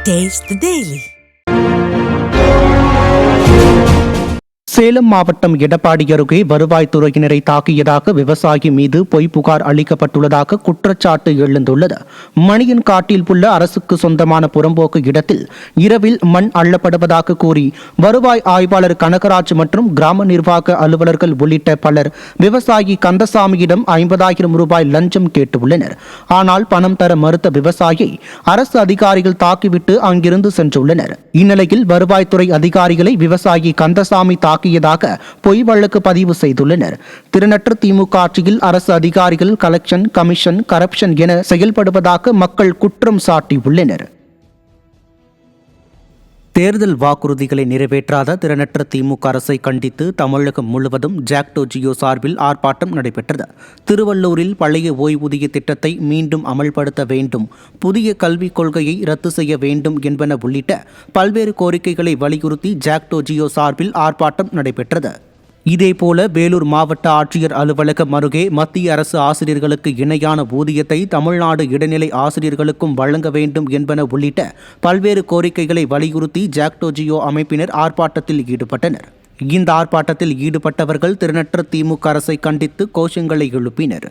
Taste the Daily. Salem மாவட்டம் எடப்பாடி அருகே வருவாய்த்துறையினரை தாக்கியதாக விவசாயி மீது பொய் புகார் அளிக்கப்பட்டுள்ளதாக குற்றச்சாட்டு எழுந்துள்ளது. மணியன் காட்டில் உள்ள அரசுக்கு சொந்தமான புறம்போக்கு இடத்தில் இரவில் மண் அள்ளப்படுவதாக கூறி வருவாய் ஆய்வாளர் கனகராஜ் மற்றும் கிராம நிர்வாக அலுவலர்கள் உள்ளிட்ட பலர் விவசாயி கந்தசாமியிடம் 50,000 ரூபாய் லஞ்சம் கேட்டுள்ளனர். ஆனால் பணம் தர மறுத்த விவசாயியை அரசு அதிகாரிகள் தாக்கிவிட்டு அங்கிருந்து சென்றுள்ளனர். இந்நிலையில் வருவாய்த்துறை அதிகாரிகளை விவசாயி கந்தசாமி தாக்கியதாக பொய் வழக்கு பதிவு செய்துள்ளனர். திறனற்ற திமுக ஆட்சியில் அரசு அதிகாரிகள் கலெக்ஷன், கமிஷன், கரப்ஷன் என செயல்படுவதாக மக்கள் குற்றம் சாட்டியுள்ளனர். தேர்தல் வாக்குறுதிகளை நிறைவேற்றாத திறனற்ற திமுக அரசை கண்டித்து தமிழகம் முழுவதும் ஜாக்டோ ஜியோ சார்பில் ஆர்ப்பாட்டம் நடைபெற்றது. திருவள்ளூரில் பழைய ஓய்வூதிய திட்டத்தை மீண்டும் அமல்படுத்த வேண்டும், புதிய கல்விக் கொள்கையை ரத்து செய்ய வேண்டும் என்பன உள்ளிட்ட பல்வேறு கோரிக்கைகளை வலியுறுத்தி ஜாக்டோ ஜியோ சார்பில் ஆர்ப்பாட்டம் நடைபெற்றது. இதேபோல வேலூர் மாவட்ட ஆட்சியர் அலுவலகம் அருகே மத்திய அரசு ஆசிரியர்களுக்கு இணையான ஊதியத்தை தமிழ்நாடு இடைநிலை ஆசிரியர்களுக்கும் வழங்க வேண்டும் என்பன உள்ளிட்ட பல்வேறு கோரிக்கைகளை வலியுறுத்தி ஜாக்டோ ஜியோ அமைப்பினர் ஆர்ப்பாட்டத்தில் ஈடுபட்டனர். இந்த ஆர்ப்பாட்டத்தில் ஈடுபட்டவர்கள் திறனற்ற திமுக அரசை கண்டித்து கோஷங்களை எழுப்பினர்.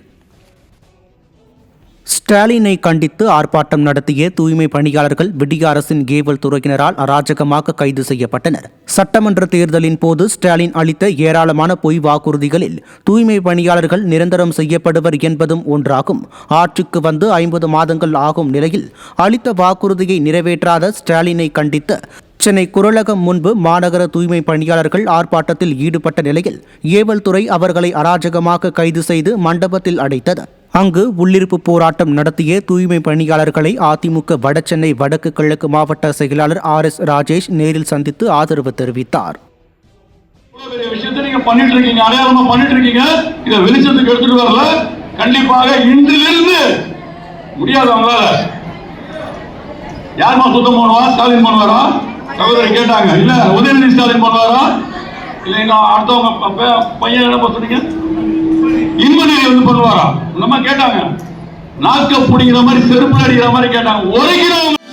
ஸ்டாலினை கண்டித்து ஆர்ப்பாட்டம் நடத்திய தூய்மை பணியாளர்கள் விடிய அரசின் ஏவல் துறையினரால் அராஜகமாக கைது செய்யப்பட்டனர். சட்டமன்ற தேர்தலின் போது ஸ்டாலின் அளித்த ஏராளமான பொய் வாக்குறுதிகளில் தூய்மை பணியாளர்கள் நிரந்தரம் செய்யப்படுவர் என்பதும் ஒன்றாகும். ஆட்சிக்கு வந்து 50 மாதங்கள் ஆகும் நிலையில் அளித்த வாக்குறுதியை நிறைவேற்றாத ஸ்டாலினை கண்டித்து சென்னை குறளகம் முன்பு மாநகர தூய்மை பணியாளர்கள் ஆர்ப்பாட்டத்தில் ஈடுபட்ட நிலையில் ஏவல் துறை அவர்களை அராஜகமாக கைது செய்து மண்டபத்தில் அடைத்தது. அங்கு உள்ளிருப்பு போராட்டம் நடத்திய தூய்மை பணியாளர்களை அதிமுக வடசென்னை வடக்கு கிழக்கு மாவட்ட செயலாளர் RS ராஜேஷ் நேரில் சந்தித்து ஆதரவு தெரிவித்தார். கண்டிப்பாக இன்றிலிருந்து முடியாதவங்களால யாருமா சுத்தம் பண்ணுவா? ஸ்டாலின் பண்ணுவாரா? சகோதரர் கேட்டாங்க. இல்ல உதயநிதி ஸ்டாலின் பண்ணுவாரா? இல்ல எங்க அடுத்தவங்க பையன் என்ன சொன்னீங்க? இன்பநிதி வந்து பண்ணுவாரா? இந்த மாதிரி கேட்டாங்க. நாக்க பிடிக்கிற மாதிரி செருப்பு அடிக்கிற மாதிரி கேட்டாங்க. ஒருகிறவங்க